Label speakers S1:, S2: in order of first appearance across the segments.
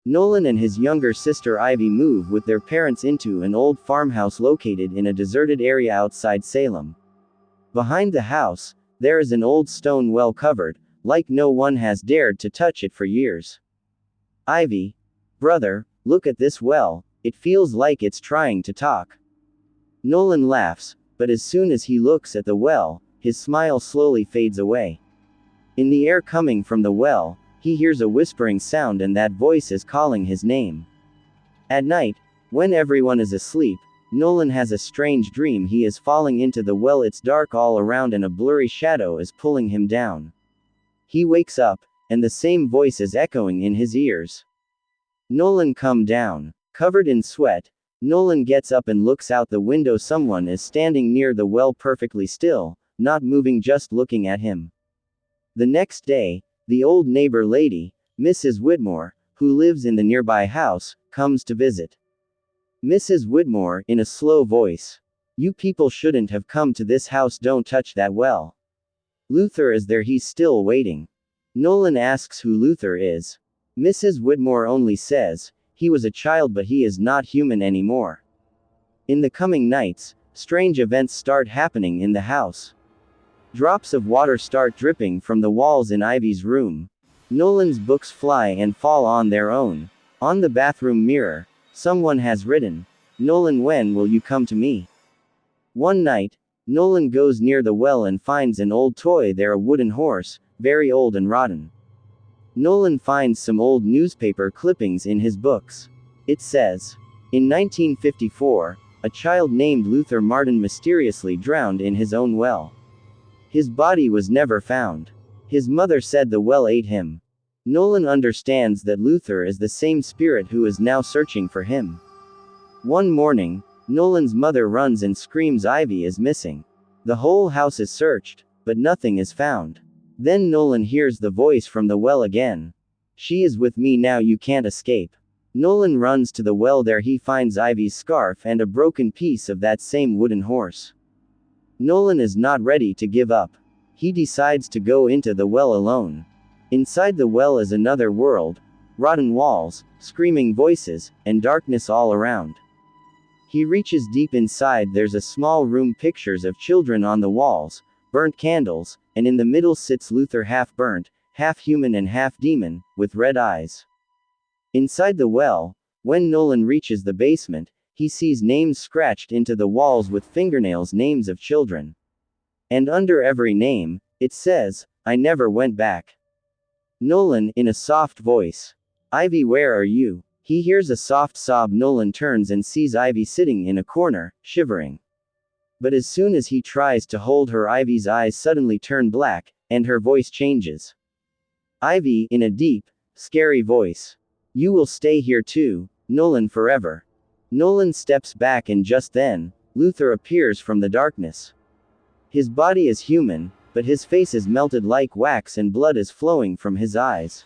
S1: Nolan and his younger sister Ivy move with their parents into an old farmhouse located in a deserted area outside Salem. Behind the house, there is an old stone well covered, like no one has dared to touch it for years. Ivy, brother, look at this well, it feels like it's trying to talk. Nolan laughs, but as soon as he looks at the well, his smile slowly fades away. In the air coming from the well, he hears a whispering sound, and that voice is calling his name. At night, when everyone is asleep, Nolan has a strange dream. He is falling into the well. It's dark all around and a blurry shadow is pulling him down. He wakes up, and the same voice is echoing in his ears. Nolan, come down. Covered in sweat, Nolan gets up and looks out the window. Someone is standing near the well, perfectly still, not moving, just looking at him. The next day, the old neighbor lady, Mrs. Whitmore, who lives in the nearby house, comes to visit. Mrs. Whitmore, in a slow voice. You people shouldn't have come to this house. Don't touch that well. Luther is there. He's still waiting. Nolan asks who Luther is. Mrs. Whitmore only says, he was a child, but he is not human anymore. In the coming nights, strange events start happening in the house. Drops of water start dripping from the walls in Ivy's room. Nolan's books fly and fall on their own. On the bathroom mirror, someone has written, Nolan, when will you come to me? One night, Nolan goes near the well and finds an old toy there, a wooden horse, very old and rotten. Nolan finds some old newspaper clippings in his books. It says, in 1954, a child named Luther Martin mysteriously drowned in his own well. His body was never found. His mother said the well ate him. Nolan understands that Luther is the same spirit who is now searching for him. One morning, Nolan's mother runs and screams Ivy is missing. The whole house is searched, but nothing is found. Then Nolan hears the voice from the well again. She is with me now, you can't escape. Nolan runs to the well. There he finds Ivy's scarf and a broken piece of that same wooden horse. Nolan is not ready to give up. He decides to go into the well alone. Inside the well is another world, rotten walls, screaming voices, and darkness all around. He reaches deep inside. There's a small room, pictures of children on the walls, burnt candles, and in the middle sits Luther, half burnt, half human and half demon, with red eyes. Inside the well, when Nolan reaches the basement, he sees names scratched into the walls with fingernails, names of children. And under every name, it says, I never went back. Nolan, in a soft voice. Ivy, where are you? He hears a soft sob. Nolan turns and sees Ivy sitting in a corner, shivering. But as soon as he tries to hold her, Ivy's eyes suddenly turn black, and her voice changes. Ivy, in a deep, scary voice. You will stay here too, Nolan, forever. Nolan steps back, and just then, Luther appears from the darkness. His body is human, but his face is melted like wax and blood is flowing from his eyes.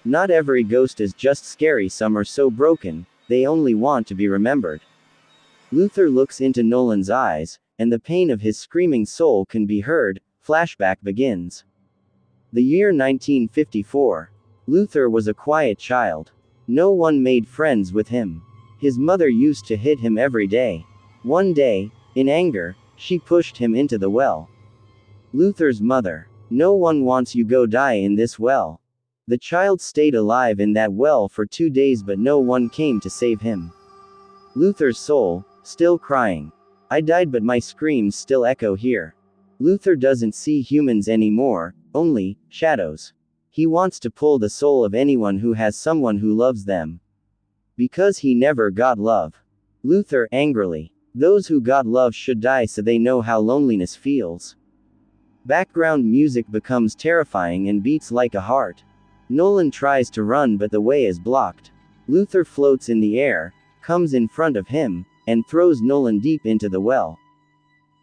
S1: Not every ghost is just scary, some are so broken, they only want to be remembered. Luther looks into Nolan's eyes, and the pain of his screaming soul can be heard. Flashback begins. The year 1954. Luther was a quiet child. No one made friends with him. His mother used to hit him every day. One day, in anger, she pushed him into the well. Luther's mother. No one wants you, go die in this well. The child stayed alive in that well for 2 days, but no one came to save him. Luther's soul, still crying. I died, but my screams still echo here. Luther doesn't see humans anymore, only shadows. He wants to pull the soul of anyone who has someone who loves them. Because he never got love. Luther, angrily. Those who got love should die so they know how loneliness feels. Background music becomes terrifying and beats like a heart. Nolan tries to run, but the way is blocked. Luther floats in the air, comes in front of him, and throws Nolan deep into the well.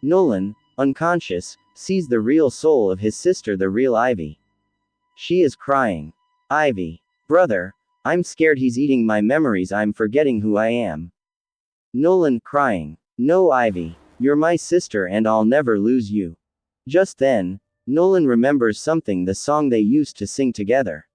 S1: Nolan, unconscious, sees the real soul of his sister, the real Ivy. She is crying. Ivy. Brother, I'm scared, he's eating my memories, I'm forgetting who I am. Nolan, crying. No, Ivy. You're my sister and I'll never lose you. Just then, Nolan remembers something, the song they used to sing together.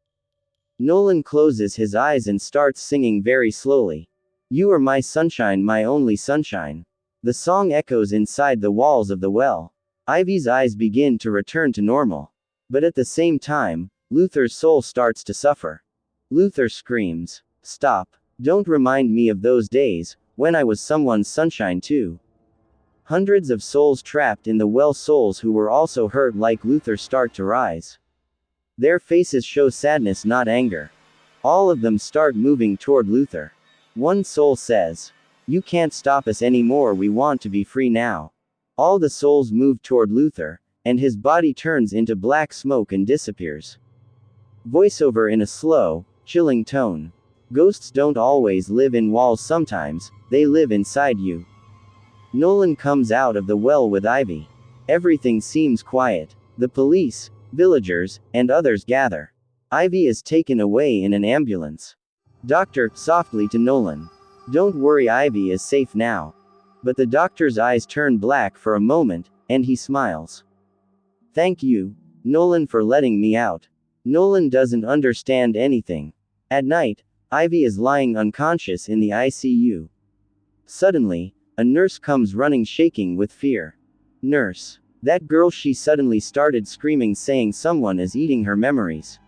S1: Nolan closes his eyes and starts singing very slowly. You are my sunshine, my only sunshine. The song echoes inside the walls of the well. Ivy's eyes begin to return to normal. But at the same time, Luther's soul starts to suffer. Luther screams, "Stop. Don't remind me of those days, when I was someone's sunshine too." Hundreds of souls trapped in the well, souls who were also hurt like Luther, start to rise. Their faces show sadness, not anger. All of them start moving toward Luther. One soul says, "You can't stop us anymore, we want to be free now." All the souls move toward Luther, and his body turns into black smoke and disappears. Voiceover in a slow, chilling tone. Ghosts don't always live in walls, sometimes, they live inside you. Nolan comes out of the well with Ivy. Everything seems quiet. The police, villagers, and others gather. Ivy is taken away in an ambulance. Doctor, softly to Nolan. Don't worry, Ivy is safe now. But the doctor's eyes turn black for a moment, and he smiles. Thank you, Nolan, for letting me out. Nolan doesn't understand anything. At night, Ivy is lying unconscious in the ICU. Suddenly, a nurse comes running, shaking with fear. Nurse. That girl, she suddenly started screaming, saying someone is eating her memories.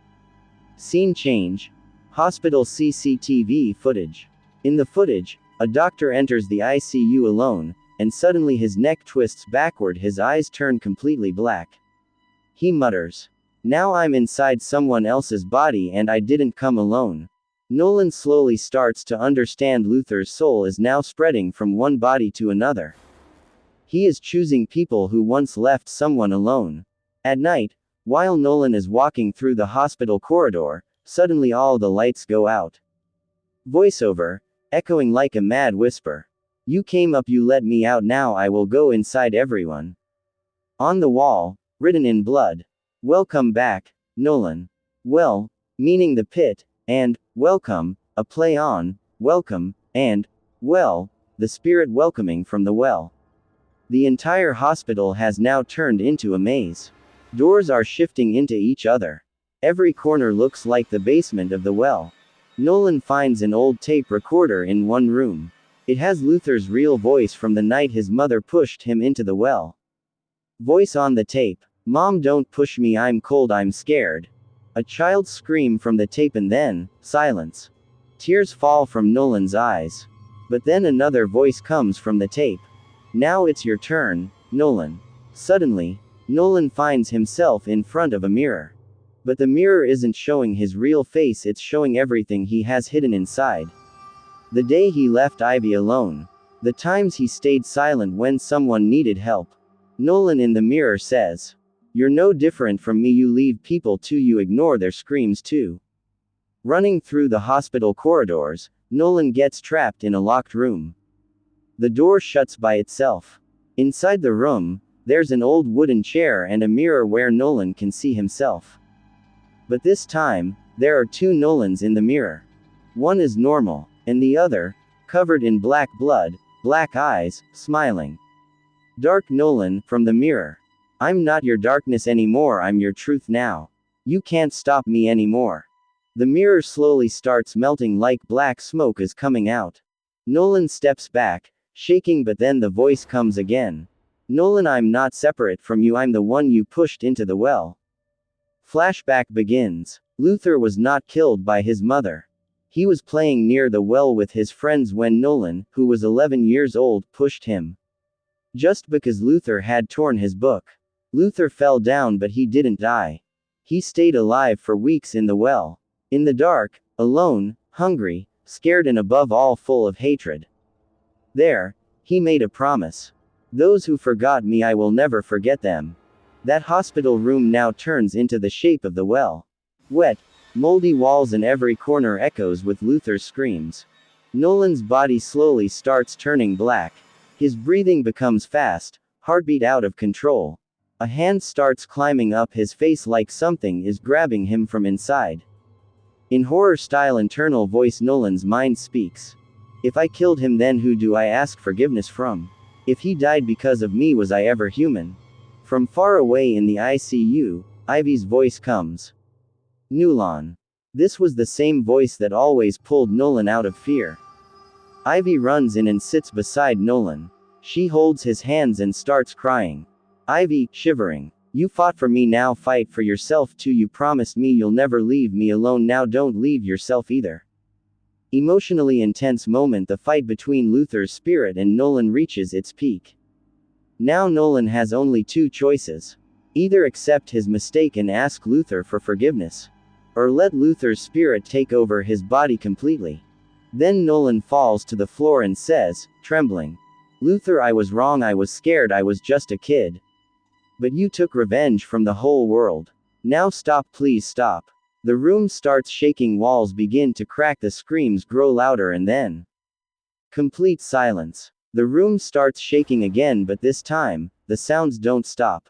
S1: Scene change. Hospital CCTV footage. In the footage, a doctor enters the ICU alone, and suddenly his neck twists backward, his eyes turn completely black. He mutters, "Now I'm inside someone else's body and I didn't come alone." Nolan slowly starts to understand Luther's soul is now spreading from one body to another. He is choosing people who once left someone alone. At night, while Nolan is walking through the hospital corridor, suddenly all the lights go out. Voiceover, echoing like a mad whisper. You came up, you let me out, now I will go inside everyone. On the wall, written in blood. Welcome back, Nolan. Well, meaning the pit, and welcome, a play on welcome, and well, the spirit welcoming from the well. The entire hospital has now turned into a maze. Doors are shifting into each other. Every corner looks like the basement of the well. Nolan finds an old tape recorder in one room. It has Luther's real voice from the night his mother pushed him into the well. Voice on the tape. Mom, don't push me, I'm cold, I'm scared. A child's scream from the tape, and then, silence. Tears fall from Nolan's eyes. But then another voice comes from the tape. Now it's your turn, Nolan. Suddenly, Nolan finds himself in front of a mirror. But the mirror isn't showing his real face, it's showing everything he has hidden inside. The day he left Ivy alone. The times he stayed silent when someone needed help. Nolan in the mirror says, "You're no different from me, you leave people too, you ignore their screams too." Running through the hospital corridors, Nolan gets trapped in a locked room. The door shuts by itself. Inside the room, there's an old wooden chair and a mirror where Nolan can see himself. But this time, there are two Nolans in the mirror. One is normal, and the other, covered in black blood, black eyes, smiling. Dark Nolan, from the mirror. I'm not your darkness anymore, I'm your truth now. You can't stop me anymore. The mirror slowly starts melting like black smoke is coming out. Nolan steps back, shaking, but then the voice comes again. Nolan, I'm not separate from you, I'm the one you pushed into the well. Flashback begins. Luther was not killed by his mother. He was playing near the well with his friends when Nolan, who was 11 years old, pushed him. Just because Luther had torn his book. Luther fell down, but he didn't die. He stayed alive for weeks in the well. In the dark, alone, hungry, scared, and above all full of hatred. There, he made a promise. Those who forgot me, I will never forget them. That hospital room now turns into the shape of the well. Wet, moldy walls and every corner echoes with Luther's screams. Nolan's body slowly starts turning black. His breathing becomes fast, heartbeat out of control. A hand starts climbing up his face like something is grabbing him from inside. In horror-style internal voice, Nolan's mind speaks. If I killed him, then who do I ask forgiveness from? If he died because of me, was I ever human? From far away in the ICU, Ivy's voice comes. Nulan. This was the same voice that always pulled Nolan out of fear. Ivy runs in and sits beside Nolan. She holds his hands and starts crying. Ivy, shivering. You fought for me, now fight for yourself too. You promised me you'll never leave me alone, now don't leave yourself either. Emotionally intense moment. The fight between Luther's spirit and Nolan reaches its peak. Now Nolan has only two choices. Either accept his mistake and ask Luther for forgiveness, or let Luther's spirit take over his body completely. Then Nolan falls to the floor and says, trembling, Luther, I was wrong, I was scared, I was just a kid. But you took revenge from the whole world. Now stop, please stop. The room starts shaking, walls begin to crack, the screams grow louder, and then complete silence. The room starts shaking again, but this time, the sounds don't stop.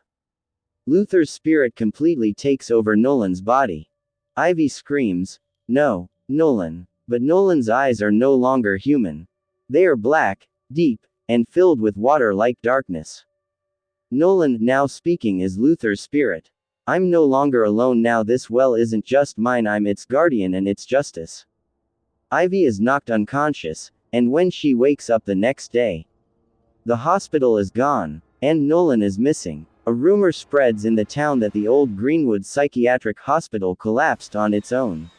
S1: Luther's spirit completely takes over Nolan's body. Ivy screams, no, Nolan. But Nolan's eyes are no longer human. They are black, deep, and filled with water-like darkness. Nolan, now speaking, is Luther's spirit. I'm no longer alone now. This well isn't just mine, I'm its guardian and its justice. Ivy is knocked unconscious, and when she wakes up the next day, the hospital is gone, and Nolan is missing. A rumor spreads in the town that the old Greenwood Psychiatric Hospital collapsed on its own.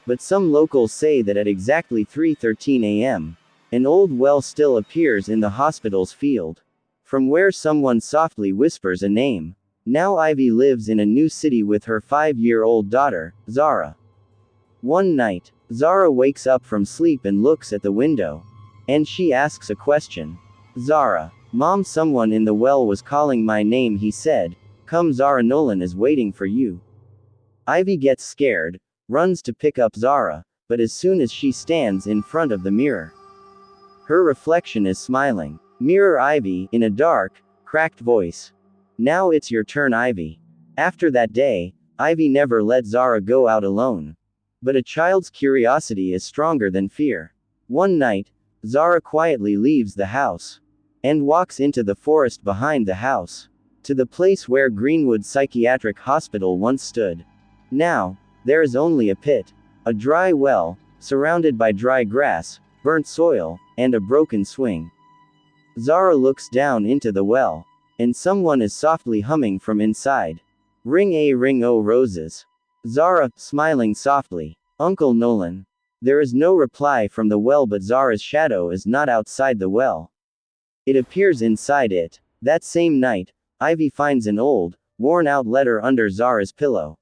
S1: But some locals say that at exactly 3:13 a.m., an old well still appears in the hospital's field, from where someone softly whispers a name. Now Ivy lives in a new city with her 5-year-old daughter, Zara. One night, Zara wakes up from sleep and looks at the window. And she asks a question. Zara, Mom, someone in the well was calling my name, he said. Come Zara, Nolan is waiting for you. Ivy gets scared, runs to pick up Zara, but as soon as she stands in front of the mirror, her reflection is smiling. Mirror Ivy, in a dark, cracked voice. Now it's your turn, Ivy. After that day, Ivy never let Zara go out alone. But a child's curiosity is stronger than fear. One night, Zara quietly leaves the house and walks into the forest behind the house, to the place where Greenwood Psychiatric Hospital once stood. Now, there is only a pit, a dry well, surrounded by dry grass, burnt soil, and a broken swing. Zara looks down into the well, and someone is softly humming from inside. Ring a ring o roses. Zara, smiling softly. Uncle Nolan. There is no reply from the well, but Zara's shadow is not outside the well. It appears inside it. That same night, Ivy finds an old, worn-out letter under Zara's pillow.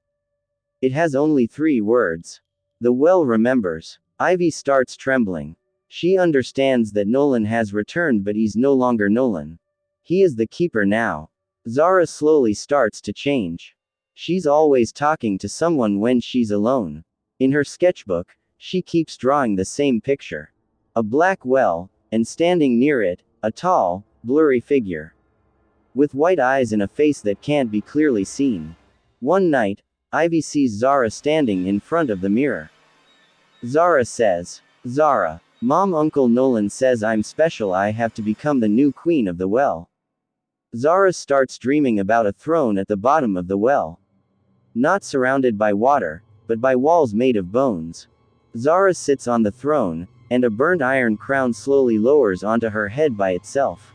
S1: It has only 3 words. The well remembers. Ivy starts trembling. She understands that Nolan has returned, but he's no longer Nolan. He is the keeper now. Zara slowly starts to change. She's always talking to someone when she's alone. In her sketchbook, she keeps drawing the same picture. A black well, and standing near it, a tall, blurry figure, with white eyes and a face that can't be clearly seen. One night, Ivy sees Zara standing in front of the mirror. Zara says, Zara, Mom, Uncle Nolan says I'm special, I have to become the new queen of the well. Zara starts dreaming about a throne at the bottom of the well. Not surrounded by water, but by walls made of bones. Zara sits on the throne, and a burnt iron crown slowly lowers onto her head by itself.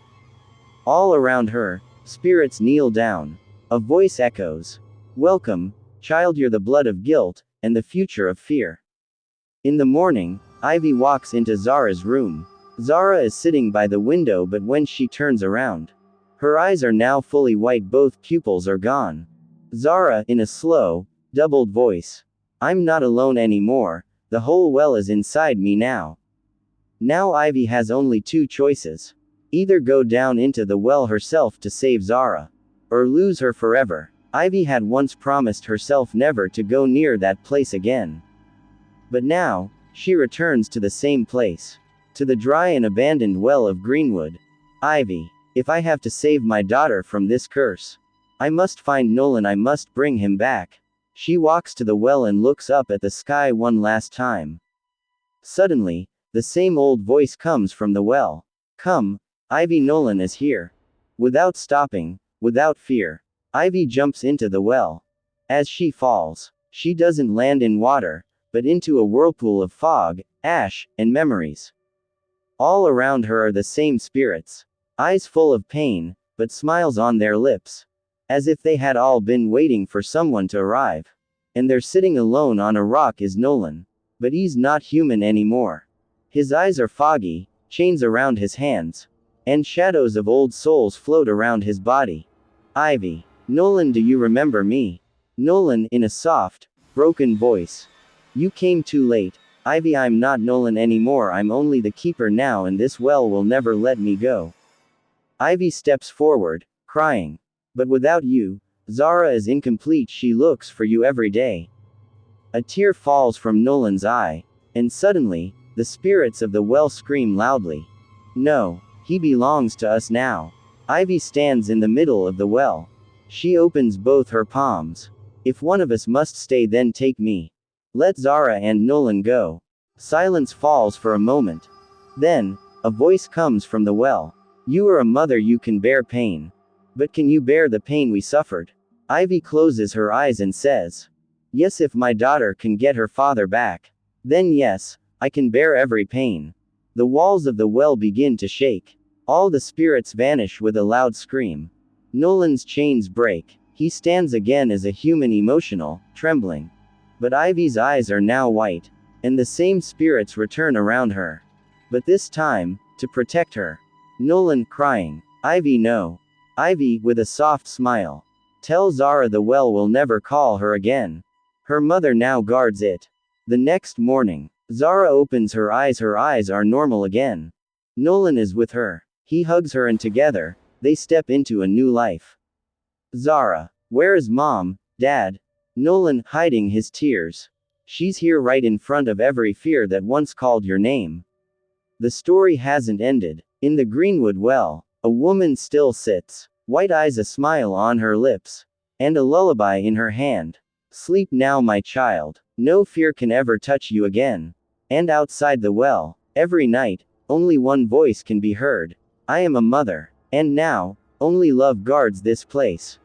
S1: All around her, spirits kneel down. A voice echoes, Welcome, child, you're the blood of guilt, and the future of fear. In the morning, Ivy walks into Zara's room. Zara is sitting by the window, but when she turns around, her eyes are now fully white, both pupils are gone. Zara, in a slow, doubled voice. I'm not alone anymore, the whole well is inside me now. Now Ivy has only 2 choices. Either go down into the well herself to save Zara, or lose her forever. Ivy had once promised herself never to go near that place again. But now, she returns to the same place. To the dry and abandoned well of Greenwood. Ivy, if I have to save my daughter from this curse, I must find Nolan, I must bring him back. She walks to the well and looks up at the sky one last time. Suddenly, the same old voice comes from the well. Come, Ivy, Nolan is here. Without stopping, without fear, Ivy jumps into the well. As she falls, she doesn't land in water, but into a whirlpool of fog, ash, and memories. All around her are the same spirits. Eyes full of pain, but smiles on their lips. As if they had all been waiting for someone to arrive. And they're sitting alone on a rock is Nolan. But he's not human anymore. His eyes are foggy, chains around his hands. And shadows of old souls float around his body. Ivy. Nolan, do you remember me? Nolan, in a soft, broken voice. You came too late. Ivy, I'm not Nolan anymore, I'm only the keeper now, and this well will never let me go. Ivy steps forward, crying. But without you, Zara is incomplete, she looks for you every day. A tear falls from Nolan's eye, and suddenly, the spirits of the well scream loudly. No, he belongs to us now. Ivy stands in the middle of the well. She opens both her palms. If one of us must stay, then take me. Let Zara and Nolan go. Silence falls for a moment. Then, a voice comes from the well. You are a mother, you can bear pain. But can you bear the pain we suffered? Ivy closes her eyes and says, yes, if my daughter can get her father back. Then yes, I can bear every pain. The walls of the well begin to shake. All the spirits vanish with a loud scream. Nolan's chains break. He stands again as a human, emotional, trembling. But Ivy's eyes are now white. And the same spirits return around her. But this time, to protect her. Nolan, crying. Ivy, no. Ivy, with a soft smile. Tell Zara the well will never call her again. Her mother now guards it. The next morning, Zara opens her eyes are normal again. Nolan is with her. He hugs her and together, they step into a new life. Zara. Where is Mom, Dad? Nolan, hiding his tears. She's here right in front of every fear that once called your name. The story hasn't ended. In the Greenwood well, a woman still sits. White eyes, a smile on her lips. And a lullaby in her hand. Sleep now, my child. No fear can ever touch you again. And outside the well, every night, only one voice can be heard. I am a mother. And now, only love guards this place.